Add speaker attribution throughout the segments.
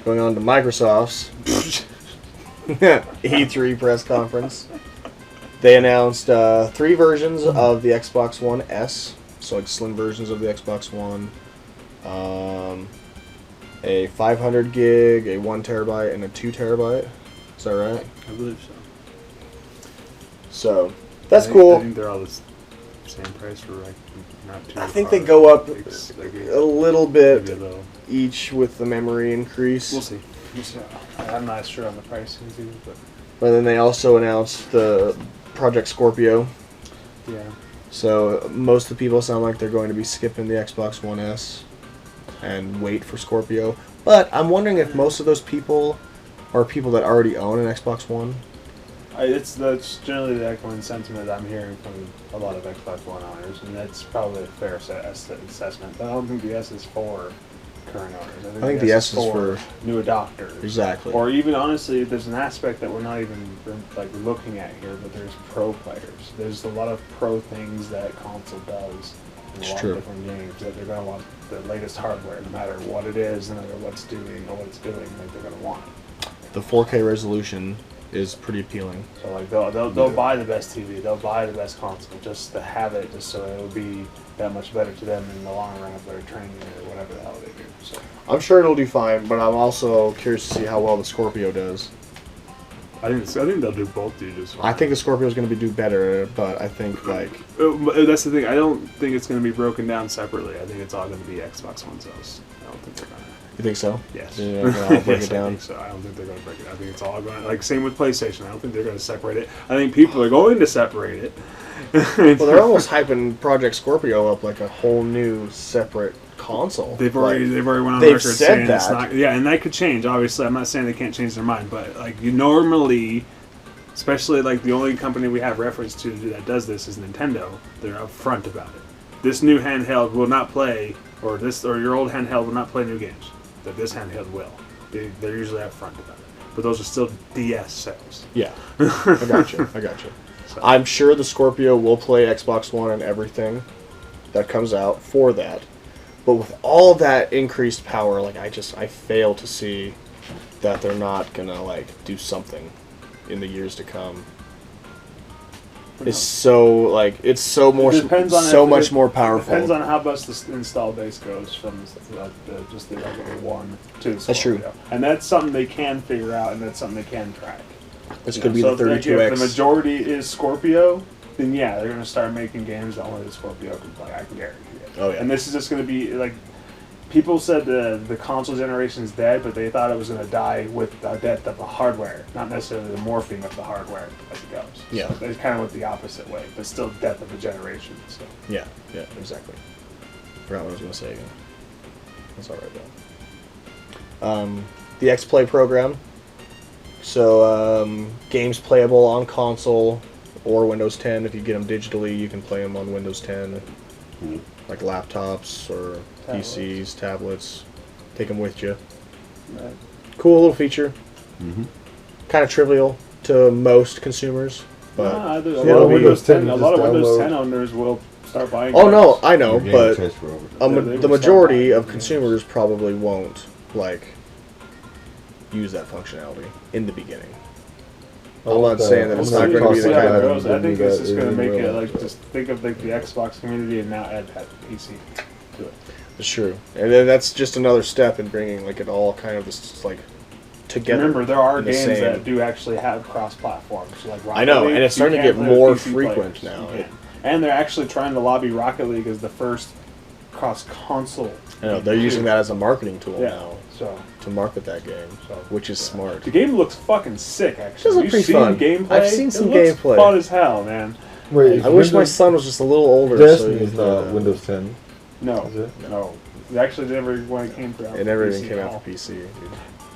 Speaker 1: Going on to Microsoft's E3 press conference. They announced 3 versions of the Xbox One S, so like slim versions of the Xbox One. A 500 gig, a 1 terabyte, and a 2 terabyte. Is that right?
Speaker 2: I believe so.
Speaker 1: So that's cool.
Speaker 2: I think they're all the same price for like not too.
Speaker 1: I think they go up a little bit each with the memory increase.
Speaker 2: We'll see. I'm not sure on the pricing too, but.
Speaker 1: But then they also announced the Project Scorpio.
Speaker 2: Yeah.
Speaker 1: So most of the people sound like they're going to be skipping the Xbox One S and wait for Scorpio. But I'm wondering if most of those people are people that already own an Xbox One.
Speaker 2: That's generally the echoing sentiment I'm hearing from a lot of Xbox One owners, and that's probably a fair assessment. I don't think the S is for current owners.
Speaker 1: I think the S is for
Speaker 2: new adopters.
Speaker 1: Exactly.
Speaker 2: Or even, honestly, there's an aspect that we're not even like looking at here, but there's pro players. There's a lot of pro things that console does in a lot of different games that they're going to want the latest hardware, no matter what it is, no matter what it's doing, like they're going to want it.
Speaker 1: The 4K resolution is pretty appealing.
Speaker 2: So like they'll buy the best TV, they'll buy the best console just to have it, just so it'll be that much better to them in the long run if they're training or whatever the hell they do. So
Speaker 1: I'm sure it'll do fine, but I'm also curious to see how well the Scorpio does.
Speaker 2: I think they'll do both do just fine.
Speaker 1: I think the Scorpio is going to do better, but I think like
Speaker 2: that's the thing. I don't think it's going to be broken down separately. I think it's all going to be Xbox One sales. I don't think they're going to.
Speaker 1: You think so?
Speaker 2: Yes.
Speaker 1: Yeah, I'll break it down.
Speaker 2: I think so. I don't think they're going to break it. I think it's all going to, like same with PlayStation. I don't think they're going to separate it. I think people are going to separate it.
Speaker 1: Well, they're almost hyping Project Scorpio up like a whole new separate console.
Speaker 2: They've already went on record saying it's not. Yeah, and that could change. Obviously, I'm not saying they can't change their mind, but like you normally, especially like the only company we have reference to that does this is Nintendo. They're upfront about it. This new handheld will not play, or your old handheld will not play new games. That this handheld will. They're usually upfront about it. But those are still DS sales.
Speaker 1: Yeah, I got you. So. I'm sure the Scorpio will play Xbox One and everything that comes out for that. But with all that increased power, like I fail to see that they're not gonna like do something in the years to come. It's so much more powerful.
Speaker 2: Depends on how much the install base goes from just the regular one to the Scorpio.
Speaker 1: That's true,
Speaker 2: and that's something they can figure out, and that's something they can track.
Speaker 1: This could be the 32X.
Speaker 2: If the majority is Scorpio, then yeah, they're going to start making games that only the Scorpio can play. I can guarantee it.
Speaker 1: Oh yeah.
Speaker 2: And this is just going to be like. People said the console generation is dead, but they thought it was going to die with the death of the hardware, not necessarily the morphing of the hardware as it goes.
Speaker 1: Yeah.
Speaker 2: So it's kind of went the opposite way, but still death of a generation. So.
Speaker 1: Yeah, exactly. Forgot what I was going to say again. That's all right, though. The X-Play program. So, games playable on console or Windows 10. If you get them digitally, you can play them on Windows 10. Mm-hmm. Like laptops or PCs, tablets. Take them with you.
Speaker 2: Right.
Speaker 1: Cool little feature. Mm-hmm. Kind of trivial to most consumers. But
Speaker 2: a lot of Windows 10 owners will start buying games.
Speaker 1: No, I know, but the majority of consumers probably won't use that functionality in the beginning. I'm not saying that it's not going to be the kind of...
Speaker 2: I think it's just going to make it just think of the Xbox community and now add that PC to it.
Speaker 1: It's true, and then that's just another step in bringing it all kind of just together.
Speaker 2: Remember, there are games that do actually have cross-platform. So Rocket
Speaker 1: I know,
Speaker 2: League,
Speaker 1: and it's starting to get more frequent now.
Speaker 2: And they're actually trying to lobby Rocket League as the first cross-console.
Speaker 1: I know, they're using that as a marketing tool now.
Speaker 2: So
Speaker 1: to market that game, which is smart.
Speaker 2: The game looks fucking sick, actually.
Speaker 1: It looks pretty fun.
Speaker 2: Gameplay?
Speaker 1: I've seen some
Speaker 2: looks
Speaker 1: gameplay.
Speaker 2: Fun as hell, man.
Speaker 3: Wait,
Speaker 1: I wish my son was just a little older.
Speaker 3: Destiny is not Windows 10.
Speaker 2: No, is it? No. Actually, never when it came out.
Speaker 1: It never even came out for PC.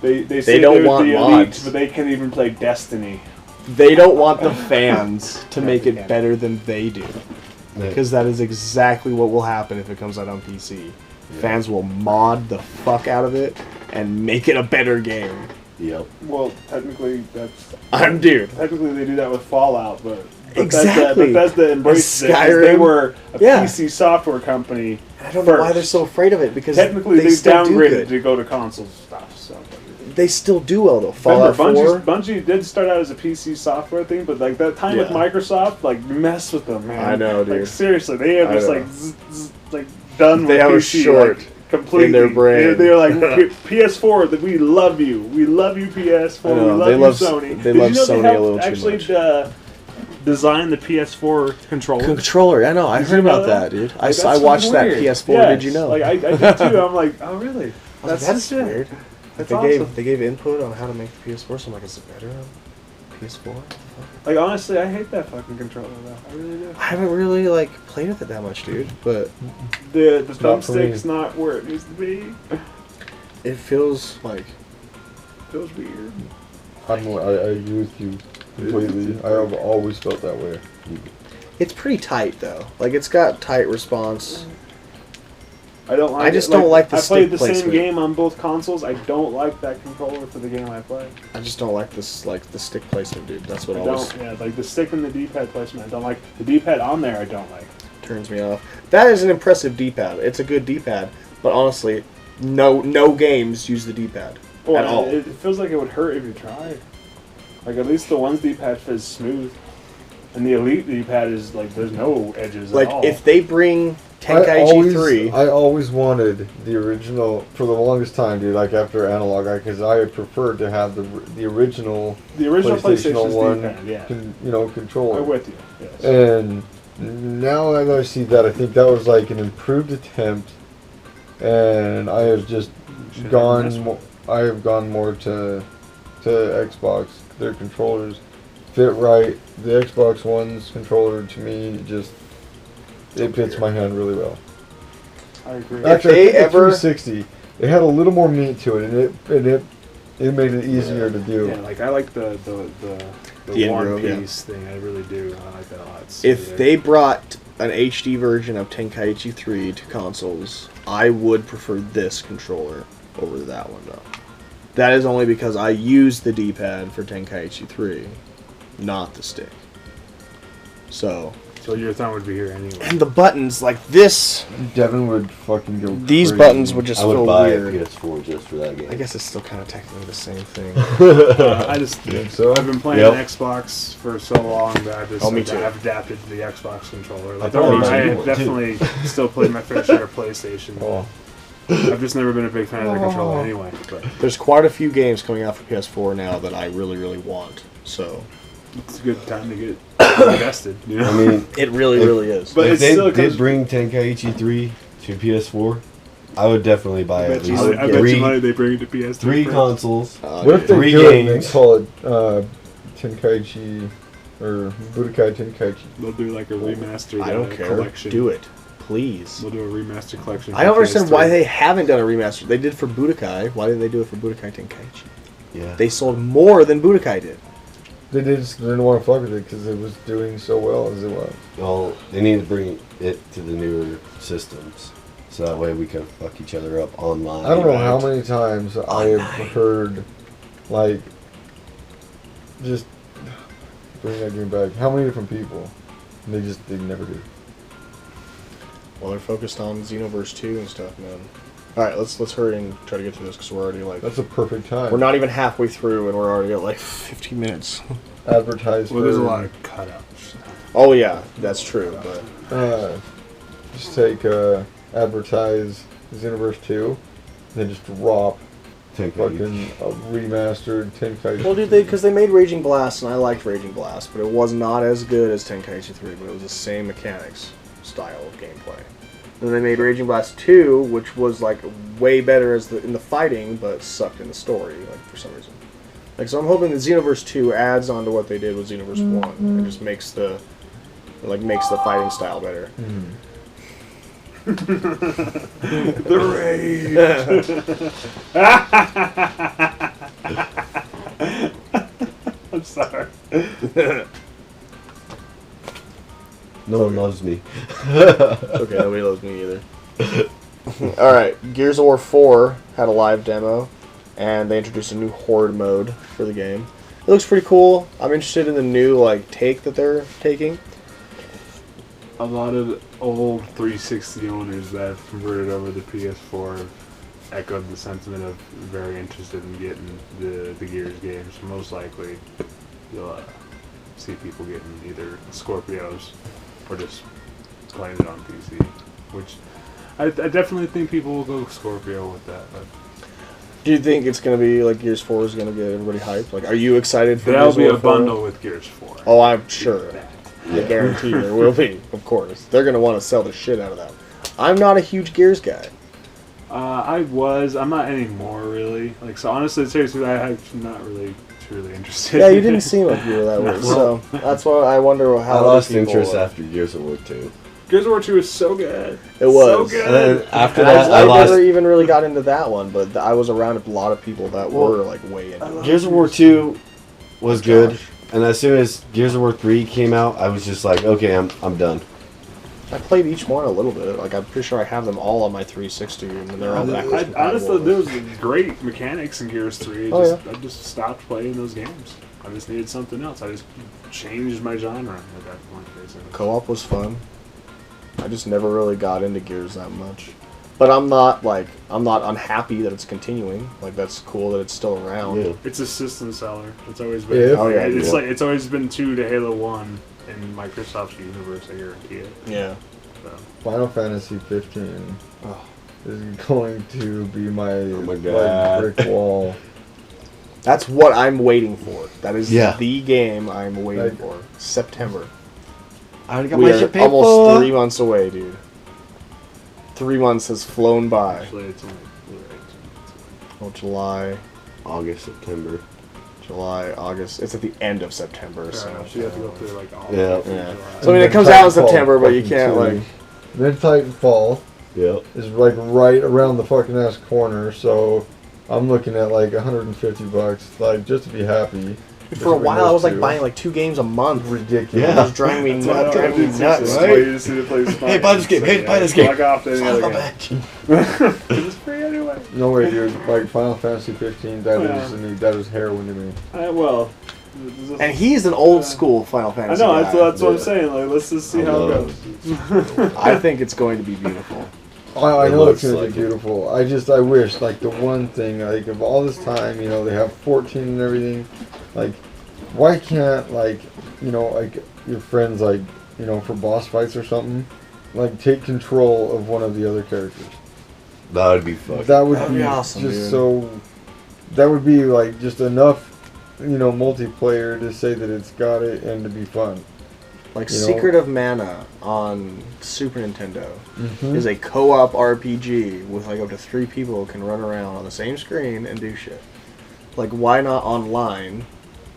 Speaker 2: Dude. They say
Speaker 1: don't want
Speaker 2: the
Speaker 1: mods,
Speaker 2: elite, but they can't even play Destiny.
Speaker 1: They don't want the fans to make it better than they do, because that is exactly what will happen if it comes out on PC. Yeah. Fans will mod the fuck out of it and make it a better game.
Speaker 4: Yep.
Speaker 2: Well, technically, that's...
Speaker 1: Dude.
Speaker 2: Technically, they do that with Fallout, but...
Speaker 1: Exactly.
Speaker 2: Bethesda embraced it.
Speaker 1: Skyrim.
Speaker 2: They were a PC software company.
Speaker 1: I don't know why they're so afraid of it, because
Speaker 2: technically they downgraded to go to console stuff. So
Speaker 1: they still do well though. Fallout 4.
Speaker 2: Bungie did start out as a PC software thing, but like that time with Microsoft, like mess with them, man.
Speaker 1: I know, dude.
Speaker 2: Like seriously, they have just like done.
Speaker 1: They
Speaker 2: with
Speaker 1: have
Speaker 2: PC,
Speaker 1: a short
Speaker 2: like, completely
Speaker 1: in their brain.
Speaker 2: They're like PS4. That we love you. We love you, PS4. We love you, Sony.
Speaker 1: They love Sony a little too much.
Speaker 2: Design the PS4 controller.
Speaker 1: I know. I heard about that, dude. I watched that PS4.
Speaker 2: Yes.
Speaker 1: Did you know?
Speaker 2: Like I did too. I'm like, oh really?
Speaker 1: That's weird.
Speaker 2: That's awesome.
Speaker 1: They gave input on how to make the PS4. So I'm like, is it better on PS4?
Speaker 2: Like honestly, I hate that fucking controller though. I really do.
Speaker 1: I haven't really like played with it that much, dude. But
Speaker 2: the thumbstick's not where it needs to be.
Speaker 1: It feels weird.
Speaker 3: I agree with you completely. I have always felt that way.
Speaker 1: It's pretty tight though. Like it's got tight response.
Speaker 2: I don't like.
Speaker 1: I just don't like the stick
Speaker 2: placement. I played the
Speaker 1: placement.
Speaker 2: same game on both consoles. I don't like that controller for the game I play.
Speaker 1: I just don't like this, like the stick placement, dude. That's what
Speaker 2: like the stick and the D-pad placement. I don't like the D-pad on there. I don't like.
Speaker 1: Turns me off. That is an impressive D-pad. It's a good D-pad, but honestly, no games use the D-pad at all.
Speaker 2: It feels like it would hurt if you tried. Like at least the one's D-pad feels smooth, and the Elite D-pad is like there's no edges at all.
Speaker 1: Like if they bring Tenkaichi 3.
Speaker 3: I always wanted the original for the longest time, dude. Like after Analog, because I preferred to have the original PlayStation 1,
Speaker 2: D-pad,
Speaker 3: controller.
Speaker 2: I'm with you. Yes.
Speaker 3: And now that I see that, I think that was like an improved attempt, and I have just gone. I have gone more to Xbox. Their controllers fit right. The Xbox One's controller to me it fits my hand really well.
Speaker 2: I agree.
Speaker 3: Actually, I think the 360, it had a little more meat to it, and it made it easier to do.
Speaker 2: Yeah, like I like the one piece thing. I really do. I like that a lot.
Speaker 1: If they brought an HD version of Tenkaichi 3 to consoles, I would prefer this controller over that one though. That is only because I use the D-pad for Tenkaichi 3, not the stick. So
Speaker 2: your thumb would be here anyway.
Speaker 1: And the buttons, like this...
Speaker 3: Devin would fucking go
Speaker 1: These
Speaker 3: crazy.
Speaker 1: buttons would just feel weird.
Speaker 4: I would buy a PS4 just for that game.
Speaker 1: I guess it's still kind of technically the same thing.
Speaker 2: I just think so. I've been playing Xbox for so long that I've adapted to the Xbox controller. Like, I definitely still play my fair share of PlayStation. Oh. I've just never been a big fan of the controller anyway. But
Speaker 1: there's quite a few games coming out for PS4 now that I really, really want. So
Speaker 2: it's a good time to get invested. You know?
Speaker 4: I mean,
Speaker 1: it really is.
Speaker 4: But if they did bring Tenkaichi 3 to PS4, I would definitely buy at least
Speaker 2: I bet you money they bring it to PS3.
Speaker 4: 3 consoles.
Speaker 3: What if they do it and call it Tenkaichi or Budokai Tenkaichi?
Speaker 2: They'll do like a remastered
Speaker 1: I don't care.
Speaker 2: collection.
Speaker 1: Do it. Please.
Speaker 2: We'll do a remaster collection.
Speaker 1: I don't understand why they haven't done a remaster. They did for Budokai. Why didn't they do it for Budokai Tenkaichi?
Speaker 4: Yeah.
Speaker 1: They sold more than Budokai did.
Speaker 3: They didn't want to fuck with it because it was doing so well as it was.
Speaker 4: Well, they need to bring it to the newer systems. So that way we can fuck each other up online.
Speaker 3: I don't know how many times I have heard, like, just bring that game back. How many different people? And they never do.
Speaker 1: Well, they're focused on Xenoverse 2 and stuff, man. Alright, let's hurry and try to get through this because we're already like...
Speaker 3: That's a perfect time.
Speaker 1: We're not even halfway through and we're already at like 15 minutes.
Speaker 3: Advertise
Speaker 2: Well, there's a lot of cutouts.
Speaker 1: Oh yeah, that's true, but...
Speaker 3: just take, advertise Xenoverse 2, then just drop fucking a remastered Tenkaichi.
Speaker 1: Well, dude, because they made Raging Blast, and I liked Raging Blast, but it was not as good as Tenkaichi 3, but it was the same mechanics, style of gameplay. Then they made Raging Blast 2, which was like way better in the fighting, but sucked in the story, like for some reason. Like, so I'm hoping that Xenoverse 2 adds on to what they did with Xenoverse 1, and just makes the fighting style better.
Speaker 2: The rage. I'm sorry.
Speaker 4: No one loves me.
Speaker 1: Okay, nobody loves me either. Alright, Gears of War 4 had a live demo, and they introduced a new horde mode for the game. It looks pretty cool. I'm interested in the new like take that they're taking.
Speaker 2: A lot of old 360 owners that have converted over to PS4 have echoed the sentiment of very interested in getting the Gears games. Most likely, you'll see people getting either Scorpios or just playing it on PC. Which I definitely think people will go Scorpio with that. But
Speaker 1: Do you think it's going to be like Gears 4 is going to get everybody hyped? Like, are you excited for
Speaker 2: there'll
Speaker 1: Gears
Speaker 2: be a
Speaker 1: 4?
Speaker 2: bundle with Gears 4.
Speaker 1: Oh, I'm sure.
Speaker 4: Yeah.
Speaker 1: I guarantee there will be, of course. They're going to want to sell the shit out of that. I'm not a huge Gears guy.
Speaker 2: I'm not anymore, really. Like, so honestly, seriously, I'm not really truly interested.
Speaker 1: Yeah, you didn't seem like you were that way, so that's why I wonder how
Speaker 4: I lost
Speaker 1: other people
Speaker 4: interest
Speaker 1: are.
Speaker 4: after Gears of War 2.
Speaker 2: Gears of War 2 is so good.
Speaker 1: It was.
Speaker 2: So good.
Speaker 4: And then after
Speaker 1: And
Speaker 4: that,
Speaker 1: I
Speaker 4: I lost.
Speaker 1: never even really got into that one, but I was around a lot of people that were like way into it.
Speaker 4: Gears of War 2 was
Speaker 1: Oh,
Speaker 4: good,
Speaker 1: gosh.
Speaker 4: and as soon as Gears of War 3 came out, I was just like, okay, I'm done.
Speaker 1: I played each one a little bit. Like, I'm pretty sure I have them all on my 360, and they're all backwards compatible.
Speaker 2: Honestly, there was great mechanics in Gears 3.
Speaker 1: Oh,
Speaker 2: I just stopped playing those games. I just needed something else. I just changed my genre at that point, basically.
Speaker 1: Co-op was fun. I just never really got into Gears that much. But I'm not unhappy that it's continuing. Like, that's cool that it's still around.
Speaker 4: Yeah.
Speaker 2: It's a system seller. It's always been.
Speaker 3: Yeah.
Speaker 1: Oh, yeah,
Speaker 2: It's
Speaker 1: yeah.
Speaker 2: like it's always been 2 to Halo 1 in Microsoft's universe. I guarantee it.
Speaker 1: Yeah.
Speaker 2: So.
Speaker 3: Final Fantasy 15
Speaker 1: Oh.
Speaker 3: is going to be my,
Speaker 4: my God.
Speaker 3: like, brick wall.
Speaker 1: That's what I'm waiting for. That is
Speaker 4: Yeah.
Speaker 1: the game I'm waiting
Speaker 3: Like-
Speaker 1: for. September.
Speaker 4: I already got
Speaker 1: We
Speaker 4: my
Speaker 1: are
Speaker 4: shit paid
Speaker 1: almost
Speaker 4: for.
Speaker 1: 3 months away, dude. 3 months has flown by.
Speaker 2: Actually, it's only
Speaker 1: Oh, July,
Speaker 4: August, September.
Speaker 1: July, August. It's at the end of September, so.
Speaker 2: so you have to go through like all
Speaker 4: Yeah.
Speaker 2: of
Speaker 1: Yeah.
Speaker 2: July.
Speaker 1: So I mean, it
Speaker 3: And
Speaker 1: comes
Speaker 3: then
Speaker 1: out in
Speaker 3: Titanfall
Speaker 1: September, but you
Speaker 3: fucking
Speaker 1: can't
Speaker 3: 2.
Speaker 1: like.
Speaker 3: Then Titanfall
Speaker 4: Yep.
Speaker 3: is like right around the fucking ass corner, so I'm looking at like $150, like just to be happy.
Speaker 1: For a while, I was like
Speaker 3: Two.
Speaker 1: buying like 2 games a month.
Speaker 3: Ridiculous.
Speaker 1: It
Speaker 4: Yeah.
Speaker 1: was driving me
Speaker 2: That's what I
Speaker 1: nuts. Driving me
Speaker 2: did,
Speaker 1: nuts.
Speaker 2: so
Speaker 3: right?
Speaker 2: you just need to play
Speaker 4: Hey, buy this game. Hey, buy this game.
Speaker 2: Log off to any
Speaker 4: Son
Speaker 2: other
Speaker 4: of a
Speaker 2: game.
Speaker 4: bitch.
Speaker 2: It's free anyway.
Speaker 3: No way, dude. Like Final Fantasy 15, that
Speaker 2: Yeah.
Speaker 3: that is heroin to me.
Speaker 2: Well.
Speaker 1: And he's an old school Final
Speaker 2: I
Speaker 1: Fantasy
Speaker 2: know,
Speaker 1: guy.
Speaker 2: that's what I'm
Speaker 4: Yeah.
Speaker 2: saying. Like, let's just see
Speaker 4: I
Speaker 2: how it
Speaker 4: love
Speaker 2: goes.
Speaker 1: I think it's going to be beautiful.
Speaker 3: I
Speaker 4: It
Speaker 3: know it's
Speaker 4: looks
Speaker 3: gonna
Speaker 4: like
Speaker 3: be
Speaker 4: it.
Speaker 3: beautiful. I wish, like, the one thing, like, of all this time, you know, they have 14 and everything. Like, why can't, like, you know, like, your friends, like, you know, for boss fights or something, like, take control of one of the other characters?
Speaker 4: That would be fucking.
Speaker 3: That would
Speaker 1: That'd be
Speaker 3: be
Speaker 1: awesome,
Speaker 3: just
Speaker 1: dude.
Speaker 3: so. That would be, like, just enough, you know, multiplayer to say that it's got it and to be fun.
Speaker 1: Like
Speaker 3: You know?
Speaker 1: Secret of Mana on Super Nintendo
Speaker 3: Mm-hmm.
Speaker 1: is a co-op RPG with like up to 3 people can run around on the same screen and do shit. Like, why not online?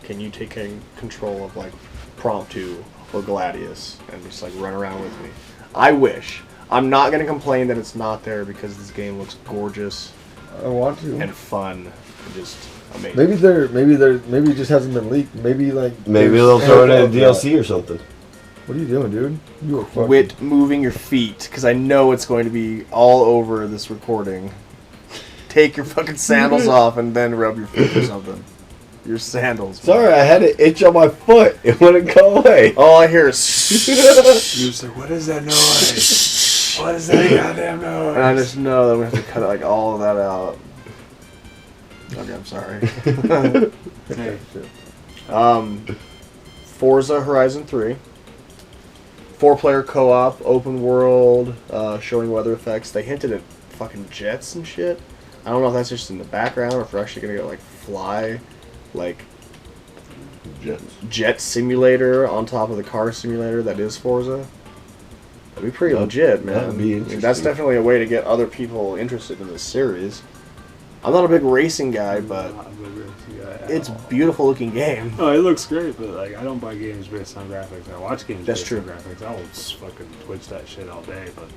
Speaker 1: Can you take control of like Promptu or Gladius and just like run around with me? I wish. I'm not gonna complain that it's not there because this game looks gorgeous
Speaker 3: I want to.
Speaker 1: and fun and just amazing.
Speaker 3: Maybe it just hasn't been leaked. Maybe like
Speaker 4: Maybe
Speaker 3: there's
Speaker 4: they'll throw it in a
Speaker 3: of that.
Speaker 4: DLC or something.
Speaker 3: What are you doing, dude? You are fucking.
Speaker 1: Quit moving your feet, because I know it's going to be all over this recording. Take your fucking sandals off and then rub your feet or something. Your sandals.
Speaker 4: Sorry, I had an itch on my foot. It wouldn't go away.
Speaker 1: All I hear is
Speaker 2: You're just like, what is that noise? What is that goddamn noise?
Speaker 1: and I just know that we have to cut like all of that out. Okay, I'm sorry.
Speaker 2: Hey,
Speaker 1: Forza Horizon 3. 4-player co-op, open world, showing weather effects. They hinted at fucking jets and shit. I don't know if that's just in the background or if we're actually gonna get like fly, like jet simulator on top of the car simulator that is Forza. That'd be pretty legit, man.
Speaker 4: that'd be
Speaker 1: I mean, that's
Speaker 4: interesting.
Speaker 1: definitely a way to get other people interested in this series. I'm not a big racing guy, but it's beautiful looking game.
Speaker 2: Oh, it looks great, but like I don't buy games based on graphics. I watch games
Speaker 1: That's
Speaker 2: based
Speaker 1: true.
Speaker 2: on graphics. I will fucking Twitch that shit all day, but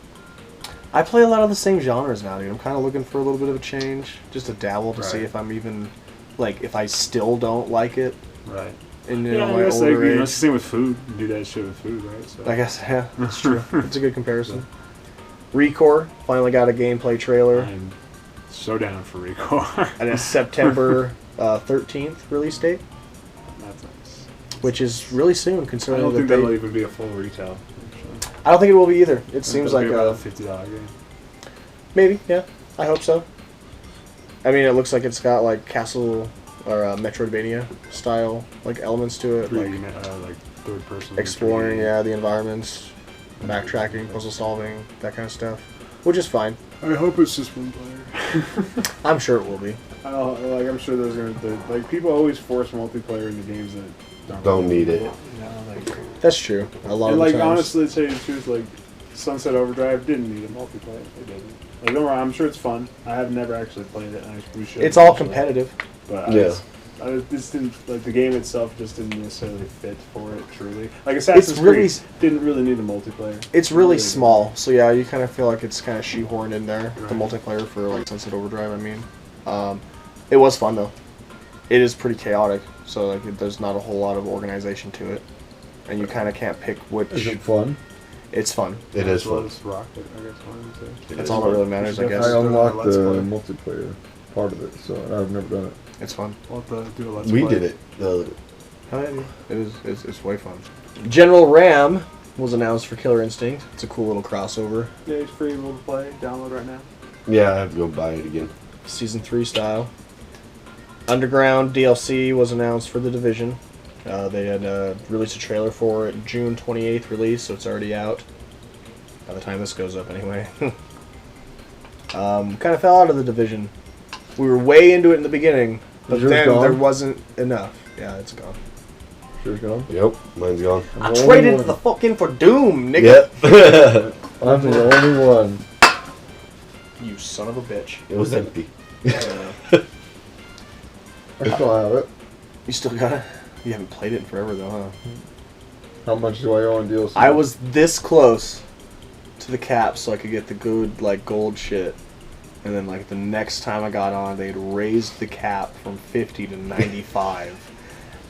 Speaker 1: I play a lot of the same genres now, dude. I'm kind of looking for a little bit of a change, just to dabble to see
Speaker 2: Right.
Speaker 1: if I'm even, like, if I still don't like it
Speaker 2: right.
Speaker 1: in
Speaker 2: Yeah,
Speaker 1: my
Speaker 2: I guess like,
Speaker 1: older
Speaker 2: you know,
Speaker 1: age.
Speaker 2: it's the same with food. You do that shit with food, right? So.
Speaker 1: I guess, yeah, that's true. It's a good comparison. Recore finally got a gameplay trailer.
Speaker 2: I'm So down for ReCore.
Speaker 1: And a September 13th release date.
Speaker 2: That's nice.
Speaker 1: Which is really soon,
Speaker 2: I
Speaker 1: considering
Speaker 2: don't think
Speaker 1: that
Speaker 2: that'll even be a full retail. Actually.
Speaker 1: I don't think it will be either. It seems like
Speaker 2: about a $50 game.
Speaker 1: Maybe, yeah. I hope so. I mean, it looks like it's got like Castle or Metroidvania style like elements to it,
Speaker 2: like third person
Speaker 1: exploring, the environments, backtracking, puzzle solving, that kind of stuff, which is fine.
Speaker 2: I hope it's just one player.
Speaker 1: I'm sure it will be.
Speaker 2: I'm sure there's gonna people always force multiplayer into games that
Speaker 4: don't need it.
Speaker 1: That's true. A lot of
Speaker 2: the
Speaker 1: times.
Speaker 2: Like honestly, to tell you the truth, like Sunset Overdrive didn't need a multiplayer. It doesn't. Like, don't worry, I'm sure it's fun. I have never actually played it. We should.
Speaker 1: It's all competitive.
Speaker 2: But I just didn't like the game itself. Just didn't necessarily fit for it. Truly, like Assassin's Creed didn't really need a multiplayer.
Speaker 1: It's really small, so yeah, you kind of feel like it's kind of shoehorned in there. Right. The multiplayer for like Sunset Overdrive. I mean, it was fun though. It is pretty chaotic, so like there's not a whole lot of organization to it, and you kind of can't pick which.
Speaker 3: Is it fun?
Speaker 1: It's fun.
Speaker 4: It is fun.
Speaker 2: Rocket, I guess.
Speaker 1: That's all that really matters, I guess.
Speaker 3: I unlocked the multiplayer part of it, so I've never done it.
Speaker 1: It's fun.
Speaker 2: We'll have to do a let's
Speaker 4: we
Speaker 2: play.
Speaker 4: did it.
Speaker 1: Hell yeah, it's way fun. General Ram was announced for Killer Instinct. It's a cool little crossover.
Speaker 2: Yeah, it's free to play. Download right now.
Speaker 4: Yeah, I have to go buy it again.
Speaker 1: Season 3 style. Underground DLC was announced for The Division. They had released a trailer for it, June 28th release, so it's already out. By the time this goes up, anyway. Kind of fell out of The Division. We were way into it in the beginning, but then there wasn't enough. Yeah, it's gone.
Speaker 3: Yours gone?
Speaker 4: Yep, mine's gone.
Speaker 1: I traded the fucking for Doom, nigga.
Speaker 4: Yep.
Speaker 3: I'm the only one.
Speaker 1: You son of a bitch.
Speaker 4: It was empty.
Speaker 3: I still have it.
Speaker 1: You still got it? You haven't played it in forever, though, huh?
Speaker 3: How much do I owe on DLC?
Speaker 1: I was this close to the cap so I could get the good, like, gold shit. And then, like, the next time I got on, they'd raised the cap from 50 to 95.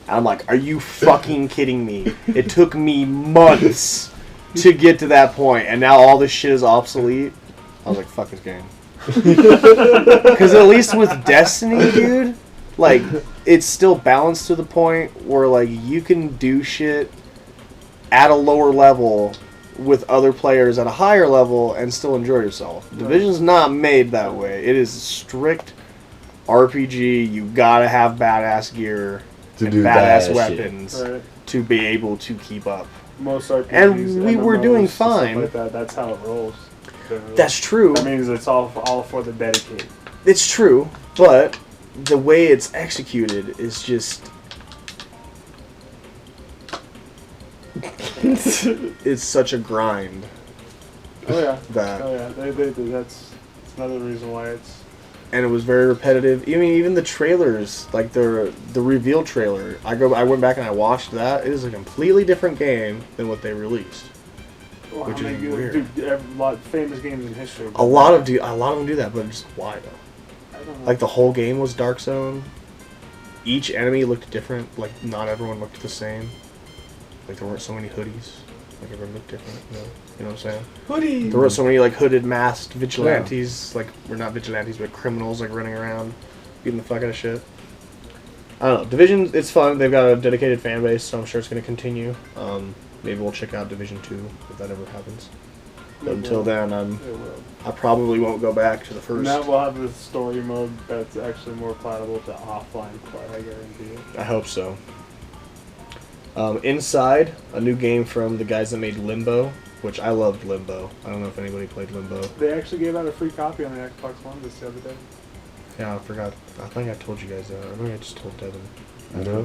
Speaker 1: And I'm like, are you fucking kidding me? It took me months to get to that point, and now all this shit is obsolete? I was like, fuck this game. Because at least with Destiny, dude, like, it's still balanced to the point where, like, you can do shit at a lower level with other players at a higher level and still enjoy yourself. Division's not made that way. It is strict RPG. You gotta have badass gear and badass weapons to be able to keep up.
Speaker 2: Most RPGs
Speaker 1: and we were doing fine.
Speaker 2: Like that's how it rolls.
Speaker 1: That's true.
Speaker 2: That means it's all for the dedicated.
Speaker 1: It's true, but the way it's executed is just... it's such a grind.
Speaker 2: Oh yeah.
Speaker 1: That's
Speaker 2: another reason why it's...
Speaker 1: And it was very repetitive. I mean, even the trailers, like the reveal trailer, I went back and I watched that. It is a completely different game than what they released.
Speaker 2: Well,
Speaker 1: which is weird.
Speaker 2: Dude, a lot of famous games in history.
Speaker 1: A lot of them do that, but just why though?
Speaker 2: I don't know.
Speaker 1: Like the whole game was Dark Zone. Each enemy looked different. Like not everyone looked the same. Like there weren't so many hoodies. Like everyone looked different. You know what I'm saying?
Speaker 2: Hoodie.
Speaker 1: There were so many like hooded, masked vigilantes. Yeah. Like we're not vigilantes, but criminals like running around, beating the fuck out of shit. I don't know. Division, it's fun. They've got a dedicated fan base, so I'm sure it's going to continue. Maybe we'll check out Division 2 if that ever happens. But until then, I probably won't go back to the first.
Speaker 2: Now we'll have a story mode that's actually more palatable to offline play, I guarantee you.
Speaker 1: I hope so. Inside, a new game from the guys that made Limbo, which I loved Limbo. I don't know if anybody played Limbo.
Speaker 2: They actually gave out a free copy on the Xbox One this the other day.
Speaker 1: Yeah, I forgot. I think I told you guys that. I think I just told Devin.
Speaker 4: No,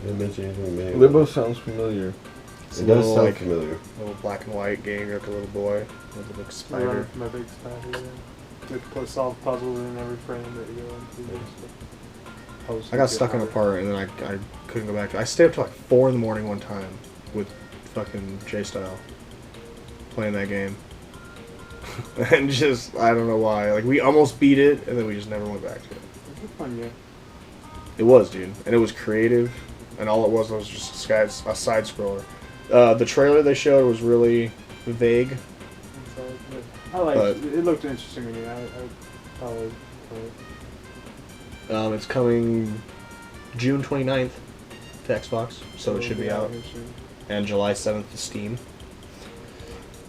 Speaker 4: didn't mention anything to me.
Speaker 3: Limbo sounds familiar.
Speaker 4: It does sound familiar.
Speaker 1: A little black and white game. You're like a little boy with a big spider.
Speaker 2: My big spider, yeah. You solve puzzles in every frame that you go into.
Speaker 1: I got stuck on a part and then I couldn't go back to it. I stayed up till like 4 in the morning one time with fucking J-Style playing that game. And just, I don't know why. Like, we almost beat it and then we just never went back to it.
Speaker 2: It was a fun game.
Speaker 1: It was, dude. And it was creative. And all it was just a side scroller. The trailer they showed was really vague.
Speaker 2: I liked it. It looked interesting to me.
Speaker 1: It's coming June 29th to Xbox, so it should be out. And July 7th to Steam.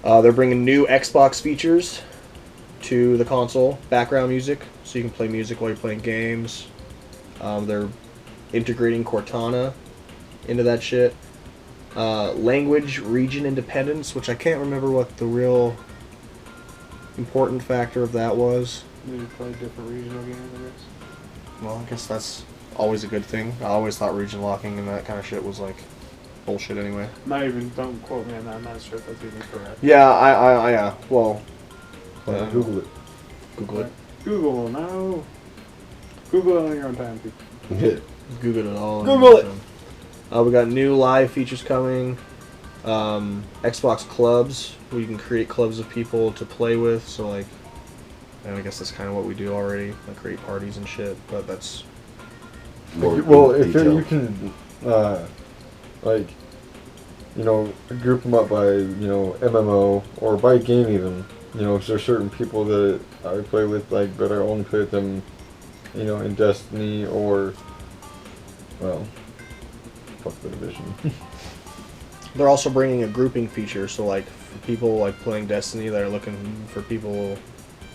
Speaker 1: They're bringing new Xbox features to the console. Background music, so you can play music while you're playing games. They're integrating Cortana into that shit. Language region independence, which I can't remember what the real important factor of that was.
Speaker 2: Maybe play different regional games, I guess.
Speaker 1: Well, I guess that's always a good thing. I always thought region locking and that kind of shit was like bullshit anyway.
Speaker 2: Don't quote me on that. I'm not sure if that's even correct.
Speaker 1: Yeah, yeah. Well,
Speaker 3: Google it.
Speaker 1: Google it.
Speaker 2: Google, no. Google it on your own time, people.
Speaker 1: Google it all.
Speaker 4: Google it.
Speaker 1: We got new live features coming. Xbox clubs, where you can create clubs of people to play with. So like, and I guess that's kind of what we do already, like create parties and shit. But that's
Speaker 3: well, if you can, like, you know, group them up by, you know, MMO or by game even. You know, 'cause there's certain people that I play with, like, but I only play with them, you know, in Destiny or, well, fuck the Division.
Speaker 1: They're also bringing a grouping feature, so like for people like playing Destiny that are looking for people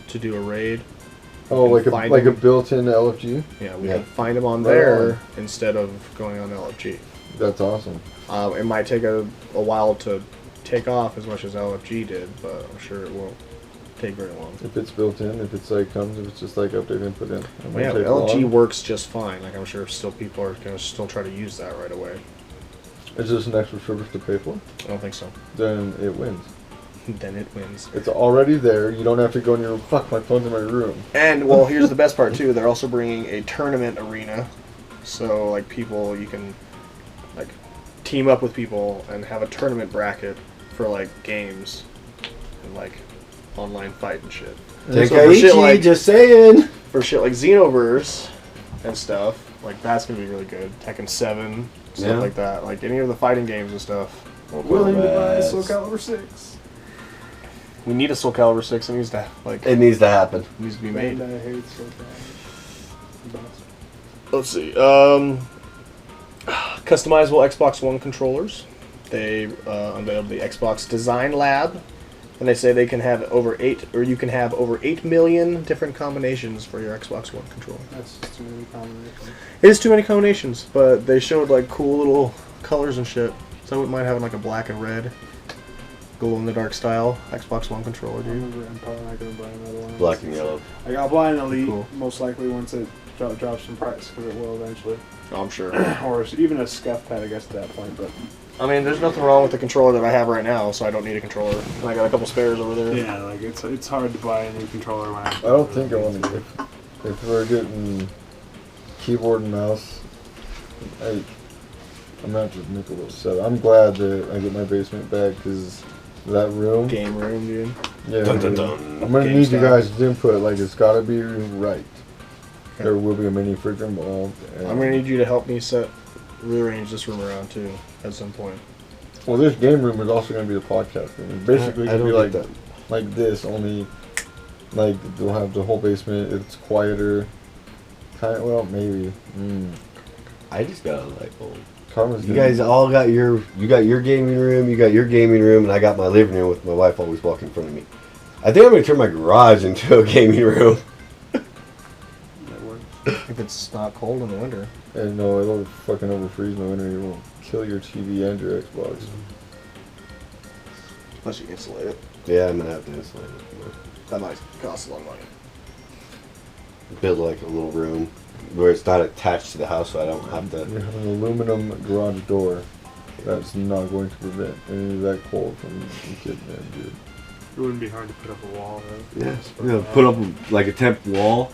Speaker 1: to do a raid.
Speaker 3: Oh, like a built-in LFG?
Speaker 1: Yeah, we can find them on there instead of going on LFG.
Speaker 3: That's awesome.
Speaker 1: It might take a while to take off as much as LFG did, but I'm sure it won't take very long.
Speaker 3: If it's built in, if it's like if it's just like update and put in.
Speaker 1: Well, yeah, LFG works just fine. Like I'm sure still people are gonna still try to use that right away.
Speaker 3: Is this an extra service to pay for?
Speaker 1: I don't think so.
Speaker 3: Then it wins.
Speaker 1: Then it wins.
Speaker 3: It's already there. You don't have to go in your fuck. My phone's in my room.
Speaker 1: And well, here's the best part too. They're also bringing a tournament arena, so like people you can like team up with people and have a tournament bracket for like games and like online fight and shit.
Speaker 4: Tenkaichi, just saying.
Speaker 1: For shit like Xenoverse and stuff, like that's gonna be really good. Tekken 7, stuff like that. Like any of the fighting games and stuff.
Speaker 2: Willing to buy Soul Calibur 6.
Speaker 1: We need a Soul Calibur 6. It needs to
Speaker 4: It needs to happen.
Speaker 1: Needs to be made.
Speaker 2: I hate Soul Calibur.
Speaker 1: Let's see. Customizable Xbox One controllers. They unveiled the Xbox Design Lab, and they say they can have you can have over 8 million different combinations for your Xbox One controller.
Speaker 2: That's too many combinations.
Speaker 1: It is too many combinations, but they showed like cool little colors and shit. So I wouldn't mind having like a black and red, glow in the dark style Xbox One controller, dude.
Speaker 2: I'm probably not gonna buy another one.
Speaker 4: Black and yellow.
Speaker 2: I got buy an Elite,
Speaker 1: Cool.
Speaker 2: most likely once it drops in price, because it will eventually.
Speaker 1: Oh, I'm sure.
Speaker 2: Or even a scuff pad, I guess, at that point. But
Speaker 1: I mean, there's nothing wrong with the controller that I have right now, so I don't need a controller. I got a couple spares over there.
Speaker 2: yeah, like it's hard to buy a new controller when
Speaker 3: I don't think I want to. If we're getting keyboard and mouse, I'm gonna have to make a little set. I'm glad that I get my basement back because that room.
Speaker 1: Game room, dude.
Speaker 3: Yeah.
Speaker 4: Dun, dun, dun.
Speaker 3: I'm gonna
Speaker 1: Game
Speaker 3: need
Speaker 1: style.
Speaker 3: you guys' input. Like it's gotta be right. Okay. There will be a mini fridge involved.
Speaker 1: I'm gonna need you to help me rearrange this room around too at some point.
Speaker 3: Well, this game room is also gonna be the podcast room. Basically,
Speaker 4: I
Speaker 3: it'll be
Speaker 4: don't
Speaker 3: like
Speaker 4: get that.
Speaker 3: like this. Only like they'll have the whole basement. It's quieter. Well, maybe.
Speaker 4: I just got a light bulb.
Speaker 3: Karma's
Speaker 4: You
Speaker 3: gonna-
Speaker 4: guys all got your gaming room, you got your gaming room, and I got my living room with my wife always walking in front of me. I think I'm gonna turn my garage into a gaming room.
Speaker 2: that works.
Speaker 1: If it's not cold in the winter.
Speaker 3: And no, it'll fucking overfreeze in the winter. You won't kill your TV and your Xbox.
Speaker 1: Unless you insulate it.
Speaker 4: Yeah, I'm gonna have to insulate it.
Speaker 1: That might cost a lot of money.
Speaker 4: Build like a little room where it's not attached to the house, so I don't have to.
Speaker 3: You have an aluminum garage door. That's not going to prevent any of that cold from getting in, dude.
Speaker 2: It wouldn't be hard to put up a wall, though.
Speaker 4: Yeah, put up like a temp wall.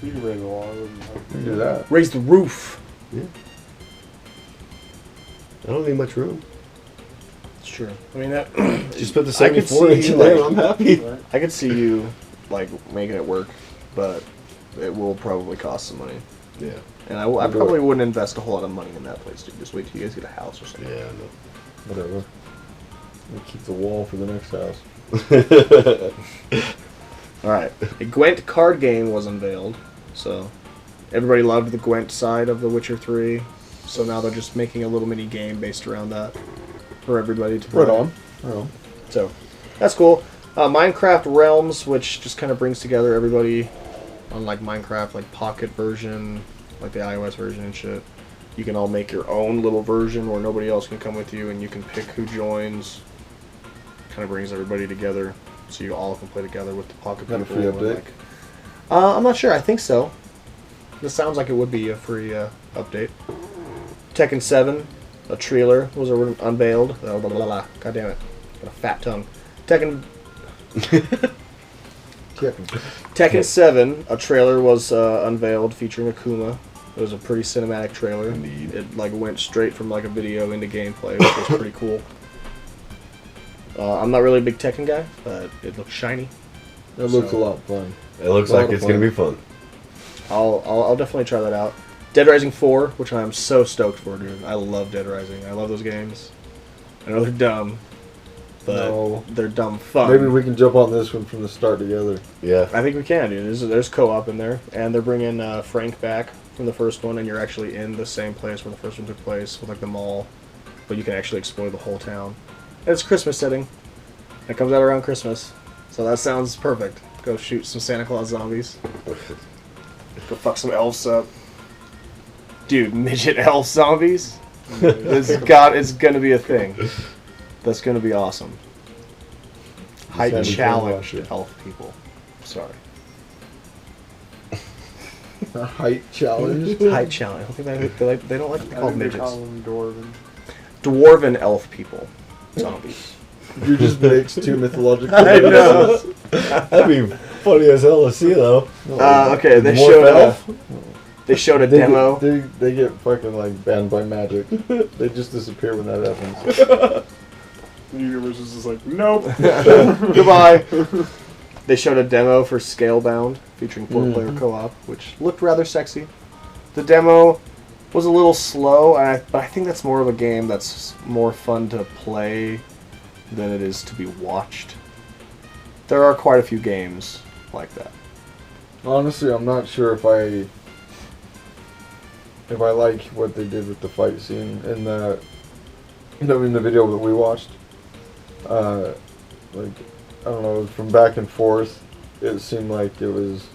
Speaker 2: You can raise a wall. It wouldn't be hard.
Speaker 3: You can do that.
Speaker 1: Raise the roof.
Speaker 4: Yeah. I don't need much room.
Speaker 1: It's true. I mean, that.
Speaker 4: Just put the
Speaker 1: I could
Speaker 4: 74 inch
Speaker 1: see,
Speaker 4: in there.
Speaker 1: like-
Speaker 4: I'm happy.
Speaker 2: Right?
Speaker 1: I could see you like making it work, but it will probably cost some money.
Speaker 4: Yeah.
Speaker 1: And I probably wouldn't invest a whole lot of money in that place, dude. Just wait till you guys get a house or something.
Speaker 4: Yeah.
Speaker 3: Whatever. We'll keep the wall for the next house.
Speaker 1: All right, a Gwent card game was unveiled. So everybody loved the Gwent side of The Witcher 3. So now they're just making a little mini game based around that for everybody to play.
Speaker 3: Right on. Right on.
Speaker 1: So that's cool. Minecraft Realms, which just kind of brings together everybody on like Minecraft, like Pocket version, like the iOS version and shit. You can all make your own little version where nobody else can come with you, and you can pick who joins. Kind of brings everybody together, so you all can play together with the Pocket people.
Speaker 3: Free update?
Speaker 1: Like, I'm not sure. I think so. This sounds like it would be a free update. Tekken 7, a trailer was unveiled. Oh, blah, blah, blah. God damn it. Got a fat tongue. Tekken 7, a trailer was unveiled featuring Akuma. It was a pretty cinematic trailer.
Speaker 4: Indeed.
Speaker 1: It like went straight from like a video into gameplay, which was pretty cool. I'm not really a big Tekken guy, but it looks shiny.
Speaker 3: It looks a lot of fun.
Speaker 4: It looks like it's going to be fun.
Speaker 1: I'll definitely try that out. Dead Rising 4, which I'm so stoked for, dude. I love Dead Rising. I love those games. I know they're dumb, but they're dumb fun.
Speaker 3: Maybe we can jump on this one from the start together.
Speaker 4: Yeah.
Speaker 1: I think we can, dude. There's co-op in there, and they're bringing Frank back from the first one, and you're actually in the same place where the first one took place, with like the mall, but you can actually explore the whole town. And it's Christmas setting. It comes out around Christmas, so that sounds perfect. Go shoot some Santa Claus zombies. Go fuck some elves up. Dude, midget elf zombies? It's gonna be a thing. That's gonna be awesome. Height challenge elf people. Sorry.
Speaker 3: A height challenge?
Speaker 1: Height challenge. I think they don't like to be called midgets.
Speaker 2: They call them dwarven.
Speaker 1: Dwarven elf people. Zombies.
Speaker 3: You just mixed two mythological.
Speaker 1: I know.
Speaker 4: That'd be funny as hell to see, though.
Speaker 1: Okay, they showed a demo.
Speaker 3: They get fucking like banned by magic. They just disappear when that happens.
Speaker 2: The universe is just like, nope.
Speaker 1: Goodbye. They showed a demo for Scalebound, featuring 4-player co-op, which looked rather sexy. The demo was a little slow, but I think that's more of a game that's more fun to play than it is to be watched. There are quite a few games like that.
Speaker 3: Honestly, I'm not sure if I like what they did with the fight scene in the video that we watched. Like, I don't know, from back and forth, it seemed like it was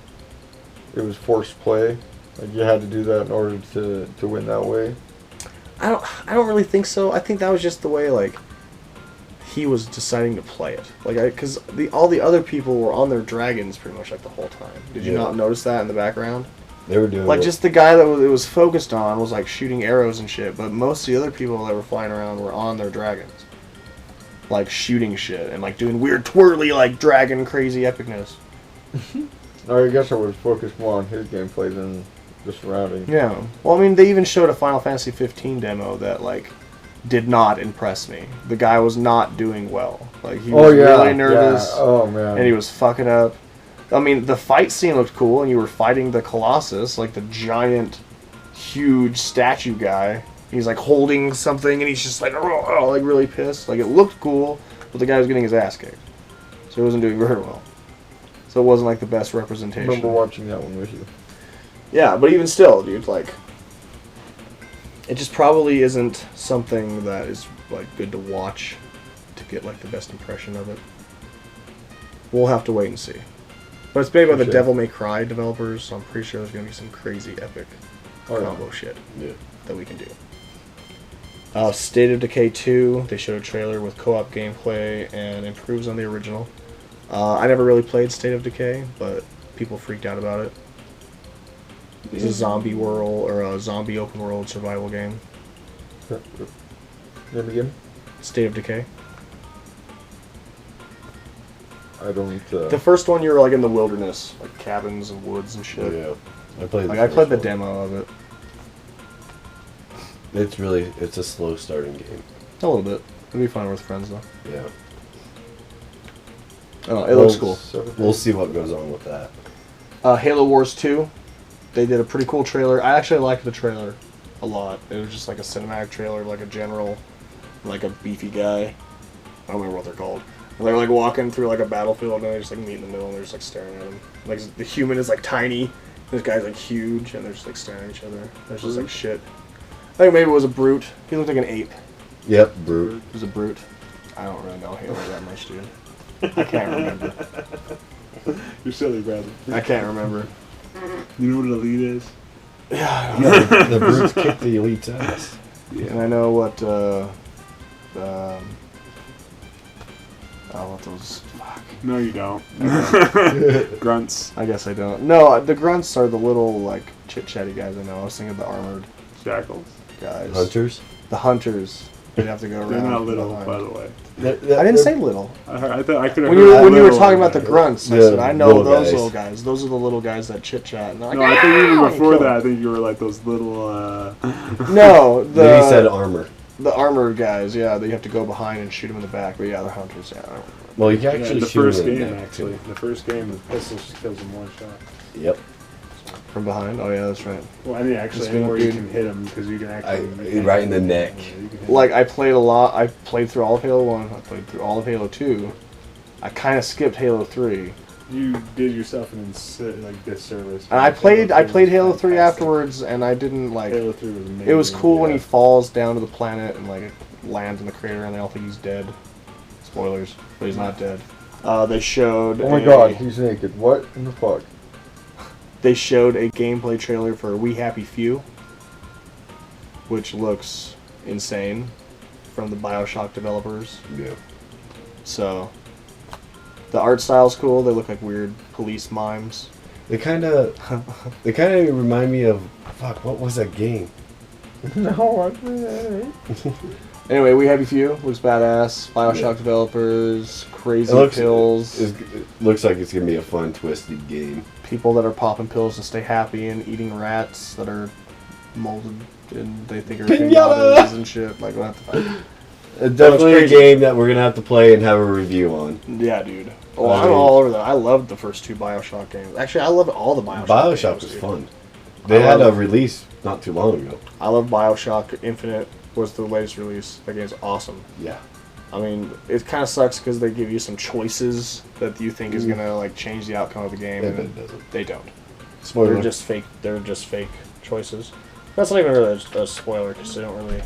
Speaker 3: forced play. Like you had to do that in order to win that way.
Speaker 1: I don't really think so. I think that was just the way like he was deciding to play it. Like because all the other people were on their dragons pretty much like the whole time. Did you not notice that in the background?
Speaker 4: They were doing
Speaker 1: like just the guy that it was focused on was like shooting arrows and shit, but most of the other people that were flying around were on their dragons, like shooting shit and like doing weird twirly like dragon crazy epicness.
Speaker 3: I guess I was focused more on his gameplay than the surrounding.
Speaker 1: Yeah. Well, I mean, they even showed a Final Fantasy 15 demo that like did not impress me. The guy was not doing well. Like he was really nervous.
Speaker 3: Yeah. Oh man.
Speaker 1: And he was fucking up. I mean, the fight scene looked cool, and you were fighting the Colossus, like the giant, huge statue guy. He's like holding something, and he's just like, oh, like really pissed. Like it looked cool, but the guy was getting his ass kicked, so he wasn't doing very well. So it wasn't like the best representation.
Speaker 3: I remember watching that one with you.
Speaker 1: Yeah, but even still, dude, like, it just probably isn't something that is like good to watch to get like the best impression of it. We'll have to wait and see. But it's made by the Devil May Cry developers, so I'm pretty sure there's going to be some crazy epic combo shit that we can do. State of Decay 2, they showed a trailer with co-op gameplay and improves on the original. I never really played State of Decay, but people freaked out about it. It's a zombie world, or a zombie open world survival game.
Speaker 3: Name again?
Speaker 1: State of Decay.
Speaker 3: I don't.
Speaker 1: The first one, you were like in the wilderness, like cabins and woods and shit.
Speaker 4: Yeah, I played.
Speaker 1: I played the demo of it.
Speaker 4: It's a slow starting game.
Speaker 1: A little bit. It'd be fun with friends though.
Speaker 4: Yeah.
Speaker 1: Oh, it looks cool.
Speaker 4: We'll see what goes on with that.
Speaker 1: Halo Wars 2. They did a pretty cool trailer. I actually liked the trailer a lot. It was just like a cinematic trailer, like a general, like a beefy guy. I don't remember what they're called. And they're like walking through like a battlefield, and they just like meet in the middle, and they're just like staring at him. Like the human is like tiny, this guy's like huge, and they're just like staring at each other. There's just like shit. I think maybe it was a brute. He looked like an ape.
Speaker 4: Yep, brute.
Speaker 1: It was a brute. I don't really know Halo that much, dude. I can't remember.
Speaker 2: You're silly, brother.
Speaker 1: I can't remember.
Speaker 2: You know what an elite is?
Speaker 1: Yeah.
Speaker 4: Yeah, the brutes kick the elite's ass.
Speaker 1: Yeah. And I know what what those. Fuck.
Speaker 2: No, you don't. Grunts.
Speaker 1: I guess I don't. No, the grunts are the little like chit chatty guys I know. I was thinking of the armored
Speaker 2: Jackals.
Speaker 1: guys.
Speaker 4: Hunters?
Speaker 1: The hunters. You'd have to go around.
Speaker 2: They're not little, by the way.
Speaker 1: I didn't say little.
Speaker 2: I thought I could have.
Speaker 1: When you were talking about the grunts, I said I know
Speaker 4: little
Speaker 1: those
Speaker 4: guys.
Speaker 1: little guys. Those are the little guys that chit chat. And they're like,
Speaker 2: No, I think even
Speaker 1: "Ah!"
Speaker 2: before that, I think you were like those little.
Speaker 1: No,
Speaker 4: Maybe he said armor.
Speaker 1: the armored guys. Yeah, that you have to go behind and shoot them in the back. But yeah, the hunters. Yeah. I don't remember.
Speaker 4: Well, you can actually
Speaker 2: the
Speaker 4: shoot
Speaker 2: first
Speaker 4: him in
Speaker 2: game,
Speaker 4: the neck,
Speaker 2: actually.
Speaker 4: too.
Speaker 2: The first game, the pistol just kills him one shot.
Speaker 4: Yep.
Speaker 1: From behind. Oh yeah, that's right.
Speaker 2: Well, I mean, actually,
Speaker 1: It's been
Speaker 2: anywhere you
Speaker 1: good.
Speaker 2: can hit him because you can actually.
Speaker 4: Right in the neck.
Speaker 2: Yeah, you can hit
Speaker 1: Like
Speaker 2: him.
Speaker 1: I played a lot. I played through all of Halo 1. I played through all of Halo 2. I kind of skipped Halo 3.
Speaker 2: You did yourself an disservice.
Speaker 1: And I played Halo 3
Speaker 2: fantastic.
Speaker 1: afterwards, and I didn't like.
Speaker 2: Halo 3 was amazing.
Speaker 1: It was cool when he
Speaker 4: Yeah.
Speaker 1: falls down to the planet and like lands in the crater, and they all think he's dead. Spoilers, but he's not dead. They showed.
Speaker 3: Oh my god, he's naked. What in the fuck?
Speaker 1: They showed a gameplay trailer for We Happy Few, which looks insane, from the BioShock developers.
Speaker 4: Yeah.
Speaker 1: So, the art style's cool. They look like weird police mimes.
Speaker 4: They kind of remind me of fuck. What was that game?
Speaker 3: No, I
Speaker 1: Anyway, We Happy Few looks badass. BioShock developers, crazy
Speaker 4: It looks
Speaker 1: pills.
Speaker 4: It looks like it's gonna be a fun, twisted game.
Speaker 1: People that are popping pills to stay happy and eating rats that are molded and they think are
Speaker 4: Pinata!
Speaker 1: pinatas and shit. Like, what the fuck?
Speaker 4: It's definitely a
Speaker 1: crazy.
Speaker 4: game that we're gonna have to play and have a review on.
Speaker 1: Yeah, dude. Oh,
Speaker 4: I
Speaker 1: I'm
Speaker 4: mean-
Speaker 1: all over that. I loved the first two BioShock games. Actually, I loved all the BioShock
Speaker 4: BioShock
Speaker 1: games,
Speaker 4: was
Speaker 1: dude.
Speaker 4: fun. They
Speaker 1: I
Speaker 4: had a
Speaker 1: love-
Speaker 4: release not too long ago.
Speaker 1: I love BioShock Infinite. Was the latest release. That game's awesome.
Speaker 4: Yeah.
Speaker 1: I mean, it kind of sucks because they give you some choices that you think is gonna like change the outcome of the game,
Speaker 4: Yeah,
Speaker 1: and
Speaker 4: but it doesn't.
Speaker 1: they don't.
Speaker 4: Spoiler.
Speaker 1: They're just fake. They're just fake choices. That's not even really a spoiler because they don't really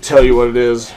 Speaker 1: tell you what it is.